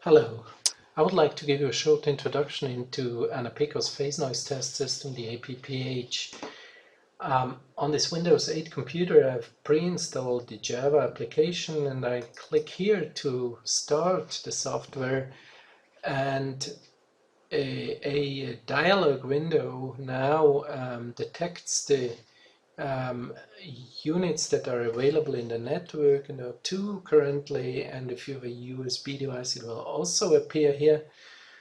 Hello, I would like to give you a short introduction into AnaPico's phase noise test system, the APPH. On this Windows 8 computer I've pre-installed the Java application and I click here to start the software, and a dialog window now detects the units that are available in the network, and there are two currently, and if you have a USB device it will also appear here.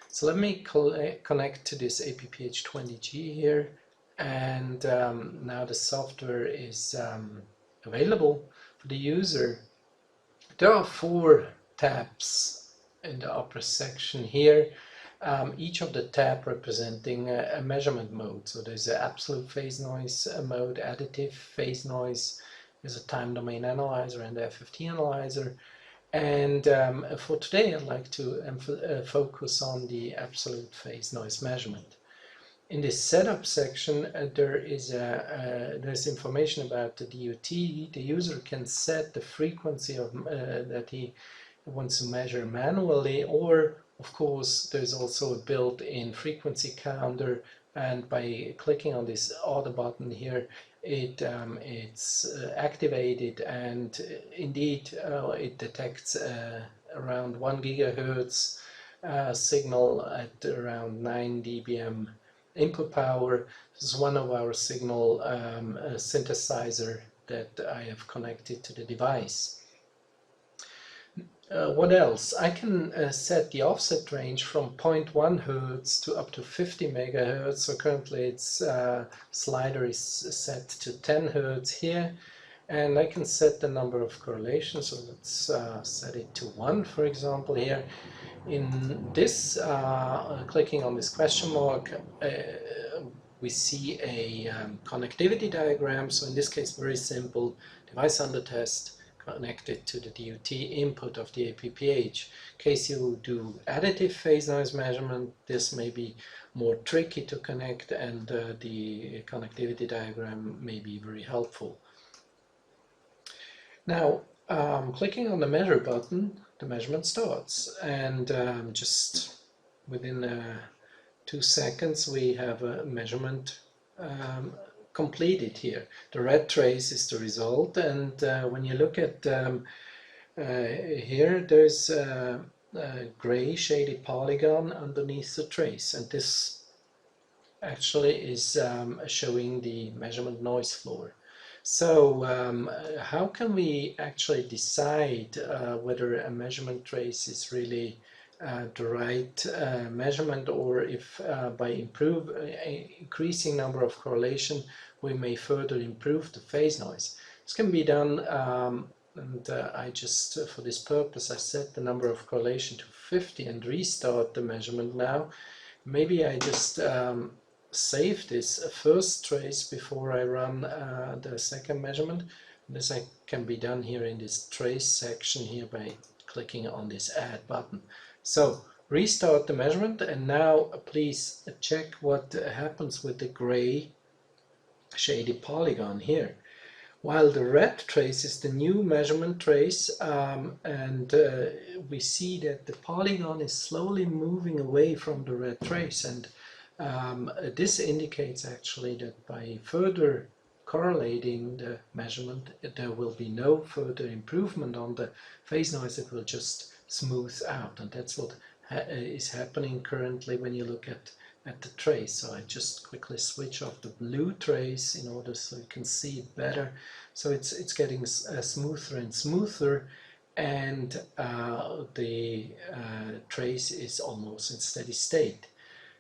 So let me connect to this APPH20G here, and now the software is available for the user. There are four tabs in the upper section here. Each of the tab representing a measurement mode. So there's an absolute phase noise mode, additive phase noise, there's a time domain analyzer and a FFT analyzer. And for today I'd like to focus on the absolute phase noise measurement. In this setup section there's information about the DUT. The user can set the frequency of that he wants to measure manually, or of course there's also a built-in frequency counter, and by clicking on this order button here it's activated, and indeed it detects around 1 gigahertz signal at around 9 dBm input power. This is one of our signal synthesizer that I have connected to the device. What else? I can set the offset range from 0.1 Hertz to up to 50 megahertz. So currently its slider is set to 10 Hertz here, and I can set the number of correlations. So let's set it to 1, for example, here. In this, clicking on this question mark, we see a connectivity diagram. So in this case, very simple, device under test connected to the DUT input of the APPH. In case you do additive phase noise measurement, this may be more tricky to connect, and the connectivity diagram may be very helpful. Now, clicking on the measure button, the measurement starts, and just within 2 seconds we have a measurement completed here. The red trace is the result, and when you look at here, there's a gray shaded polygon underneath the trace, and this actually is showing the measurement noise floor. So how can we actually decide whether a measurement trace is really the right measurement, or if by increasing number of correlation we may further improve the phase noise? This can be done, and I just for this purpose I set the number of correlation to 50 and restart the measurement now. Maybe I just save this first trace before I run the second measurement. This can be done here in this trace section here by clicking on this add button. So restart the measurement, and now please check what happens with the gray shaded polygon here. While the red trace is the new measurement trace, and we see that the polygon is slowly moving away from the red trace, and this indicates actually that by further correlating the measurement there will be no further improvement on the phase noise. It will just smooth out, and that's what is happening currently when you look at the trace. So I just quickly switch off the blue trace in order so you can see it better. So it's getting smoother and smoother, and the trace is almost in steady state.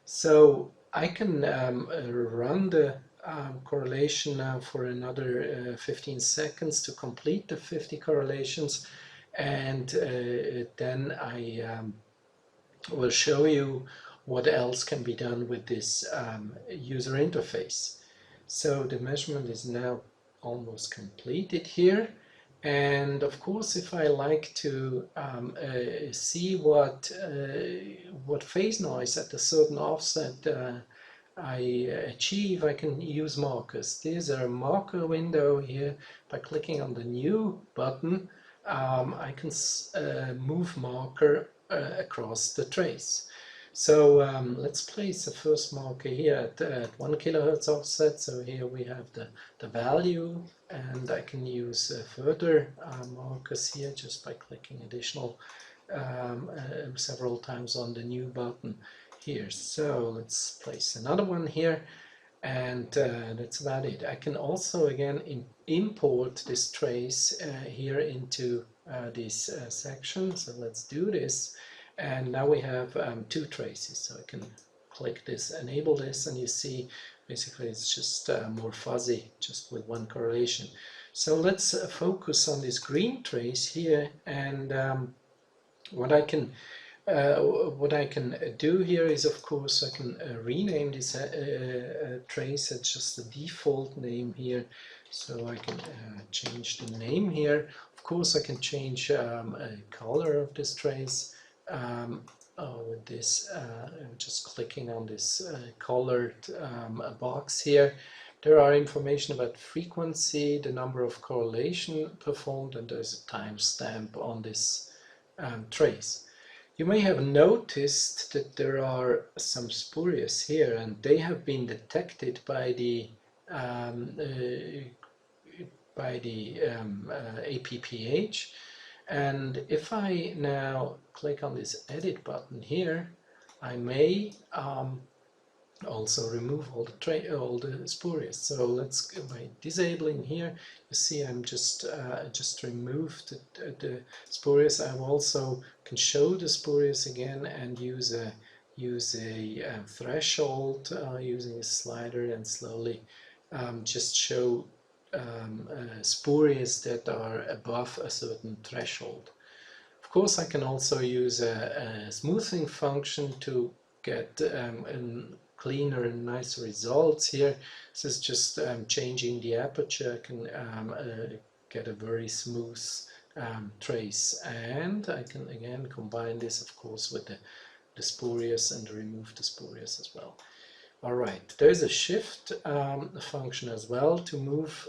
So I can run the correlation now for another 15 seconds to complete the 50 correlations, and then I will show you what else can be done with this user interface. So the measurement is now almost completed here, and of course if I like to see what phase noise at a certain offset I achieve, I can use markers. There's a marker window here. By clicking on the new button I can move marker across the trace. So let's place the first marker here at 1 kilohertz offset. So here we have the value, and I can use further markers here just by clicking additional several times on the new button here. So let's place another one here, and that's about it. I can also again import this trace here into this section. So let's do this. And now we have two traces, so I can click this, enable this, and you see basically it's just more fuzzy, just with one correlation. So let's focus on this green trace here, and what I can do here is, of course, I can rename this trace at just the default name here. So I can change the name here. Of course, I can change a color of this trace. With this, just clicking on this colored box here. There are information about frequency, the number of correlation performed, and there's a timestamp on this trace. You may have noticed that there are some spurious here, and they have been detected by the APPH. And if I now click on this edit button here, I may also remove all the spurious. So let's, by disabling here, you see I'm just removed the spurious. I also can show the spurious again and use a threshold using a slider, and slowly just show spurious that are above a certain threshold. Of course, I can also use a smoothing function to get cleaner and nicer results here. This is just changing the aperture. I can get a very smooth trace, and I can again combine this, of course, with the spurious and remove the spurious as well. Alright, there's a shift function as well to move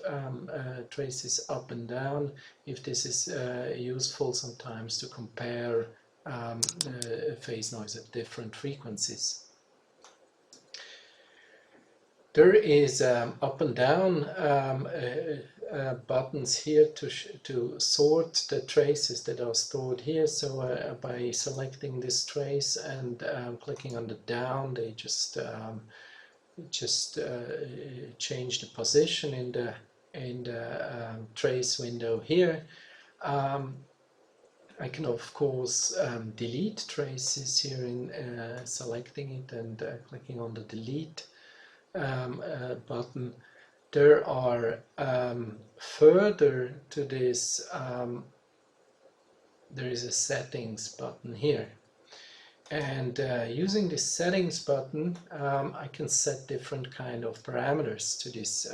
traces up and down, if this is useful sometimes to compare phase noise at different frequencies. There is up and down buttons here to sort the traces that are stored here. So by selecting this trace and clicking on the down, they just change the position in the trace window here. I can of course delete traces here in selecting it and clicking on the delete button. There are further to this, there is a settings button here. And using this settings button, I can set different kind of parameters to this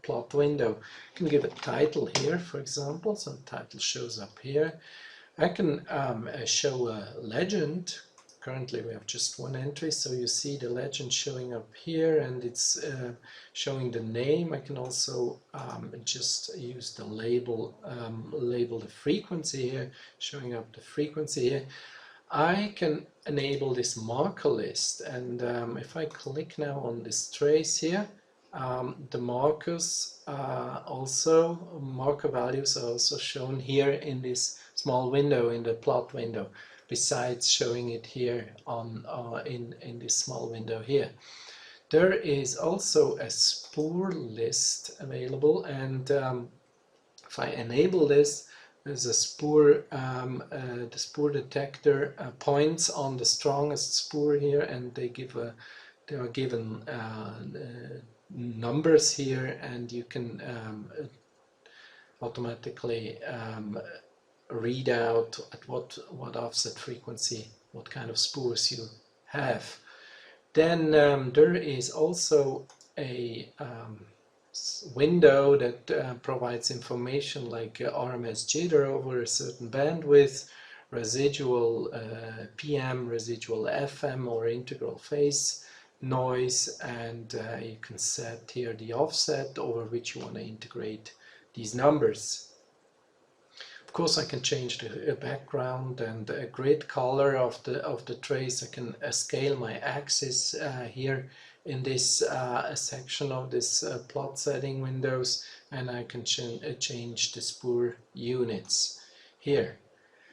plot window. I can give a title here, for example, so the title shows up here. I can show a legend. Currently we have just one entry, so you see the legend showing up here, and it's showing the name. I can also just use the label the frequency here, showing up the frequency here. I can enable this marker list, and if I click now on this trace here, the markers marker values are also shown here in this small window, in the plot window, besides showing it here on in this small window here. There is also a spur list available, and if I enable this, there's a spur, the spur detector points on the strongest spur here, and they are given numbers here, and you can automatically read out at what offset frequency, what kind of spurs you have. Then there is also a window that provides information like RMS jitter over a certain bandwidth, residual PM, residual FM or integral phase noise, and you can set here the offset over which you want to integrate these numbers. Of course, I can change the background and grid color of the trace. I can scale my axis here in this section of this plot setting windows, and I can change the spur units here.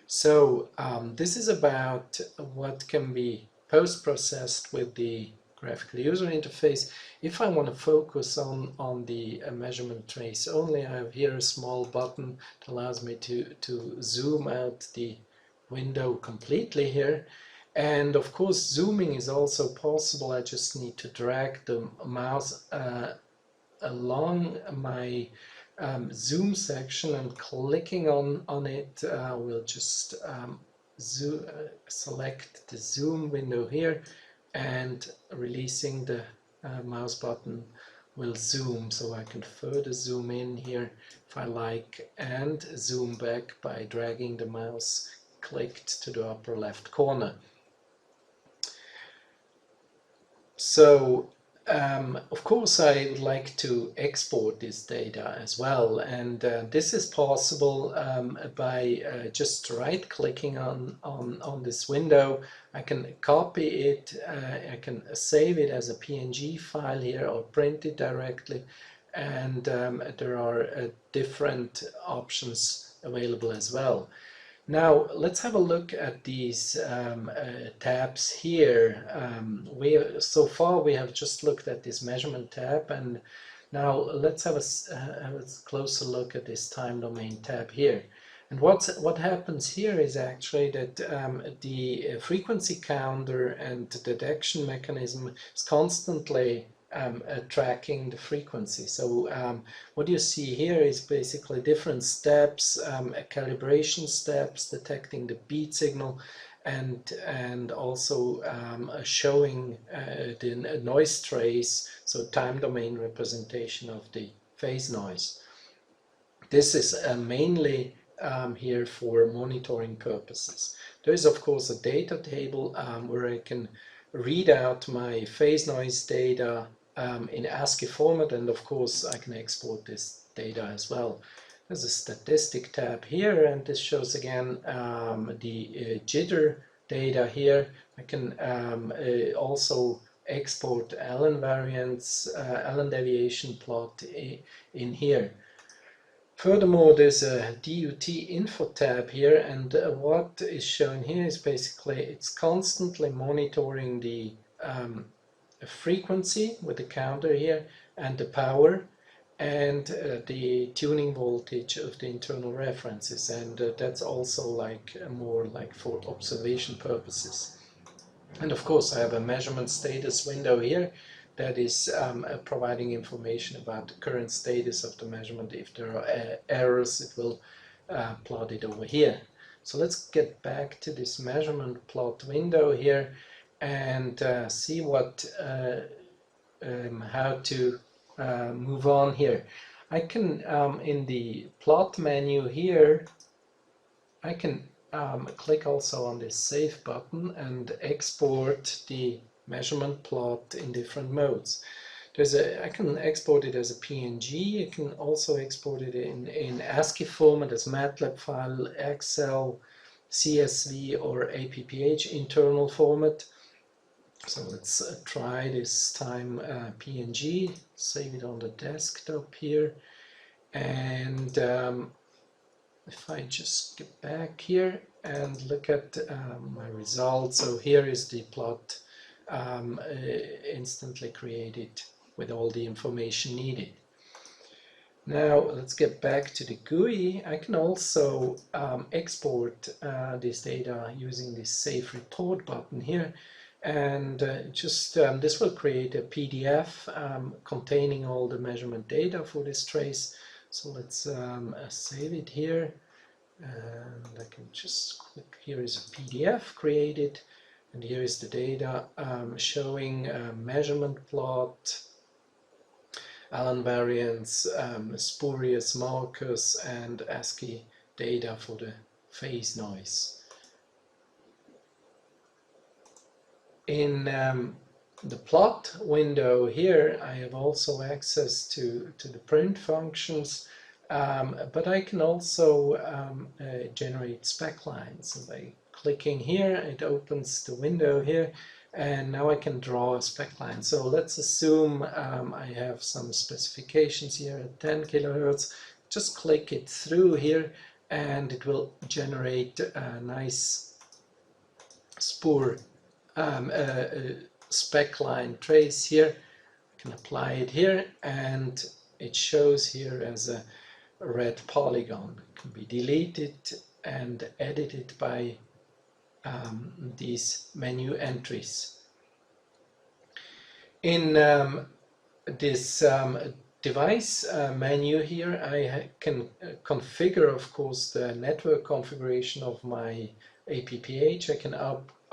So this is about what can be post-processed with the graphical user interface. If I want to focus on the measurement trace only, I have here a small button that allows me to zoom out the window completely here. And of course, zooming is also possible. I just need to drag the mouse along my zoom section, and clicking on it will just select the zoom window here, and releasing the mouse button will zoom, so I can further zoom in here if I like, and zoom back by dragging the mouse clicked to the upper left corner. So of course I would like to export this data as well, and this is possible by just right clicking on this window. I can copy it, I can save it as a PNG file here or print it directly, and there are different options available as well. Now let's have a look at these tabs here. So far we have just looked at this measurement tab, and now let's have a closer look at this time domain tab here. And what happens here is actually that the frequency counter and the detection mechanism is constantly tracking the frequency. So what you see here is basically different steps, calibration steps, detecting the beat signal, and also showing the noise trace, so time domain representation of the phase noise. This is mainly here for monitoring purposes. There is of course a data table where I can read out my phase noise data in ASCII format, and of course I can export this data as well. There's a statistic tab here, and this shows again the jitter data here. I can also export Allen variance, Allen deviation plot in here. Furthermore, there's a DUT info tab here, and what is shown here is basically it's constantly monitoring the frequency with the counter here, and the power, and the tuning voltage of the internal references, and that's also like more like for observation purposes. And of course I have a measurement status window here that is providing information about the current status of the measurement. If there are errors, it will plot it over here. So let's get back to this measurement plot window here and see what how to move on here. I can in the plot menu here, I can click also on this save button and export the measurement plot in different modes. I can export it as a PNG. I can also export it in ASCII format as MATLAB file, Excel, CSV, or APPH internal format. So let's try this time PNG, save it on the desktop here, and if I just get back here and look at my results, so here is the plot instantly created with all the information needed. Now let's get back to the GUI. I can also export this data using this Save Report button here, and this will create a PDF containing all the measurement data for this trace. So let's save it here, and I can just click. Here is a PDF created, and here is the data showing measurement plot, Allen variance, spurious markers, and ASCII data for the phase noise. In the plot window here, I have also access to the print functions. But I can also generate spec lines. So by clicking here, it opens the window here, and now I can draw a spec line. So let's assume I have some specifications here at 10 kilohertz. Just click it through here, and it will generate a nice spur spec line trace here. I can apply it here, and it shows here as a red polygon. It can be deleted and edited by these menu entries. In this device menu here, I can configure, of course, the network configuration of my APPH. I can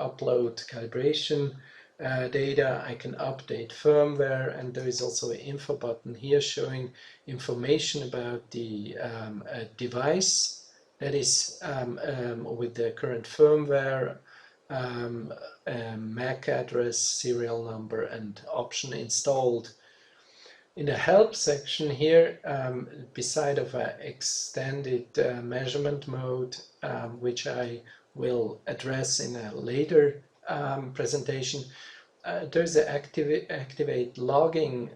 upload calibration data, I can update firmware, and there is also an info button here showing information about the device that is with the current firmware, MAC address, serial number, and option installed. In the help section here, beside of an extended measurement mode, which I will address in a later presentation, there's an activate logging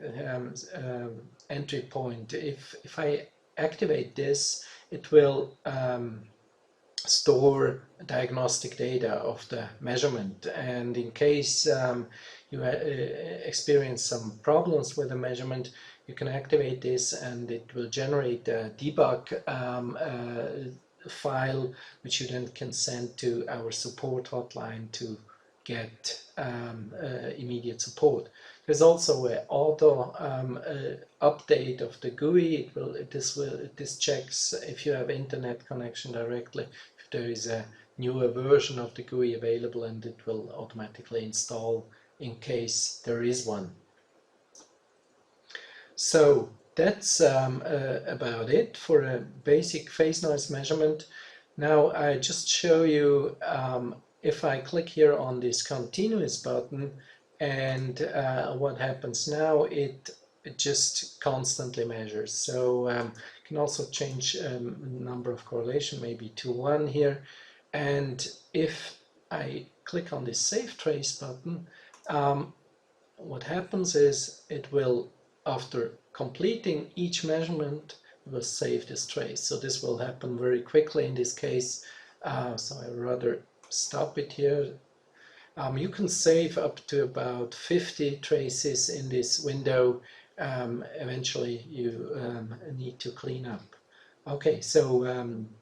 entry point. If I activate this, it will store diagnostic data of the measurement, and in case you experience some problems with the measurement, you can activate this and it will generate a debug file, which you then can send to our support hotline to get immediate support. There's also an auto update of the GUI. This checks if you have internet connection directly, if there is a newer version of the GUI available, and it will automatically install in case there is one. So that's about it for a basic phase noise measurement. Now I just show you, if I click here on this continuous button, and what happens now, it just constantly measures. So you can also change number of correlation, maybe to 1 here. And if I click on this Save Trace button, what happens is it will, after completing each measurement, it will save this trace. So this will happen very quickly in this case. So I rather stop it here. You can save up to about 50 traces in this window. Eventually you need to clean up. Okay, so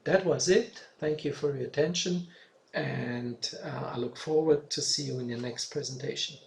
that was it. Thank you for your attention, and I look forward to see you in the next presentation.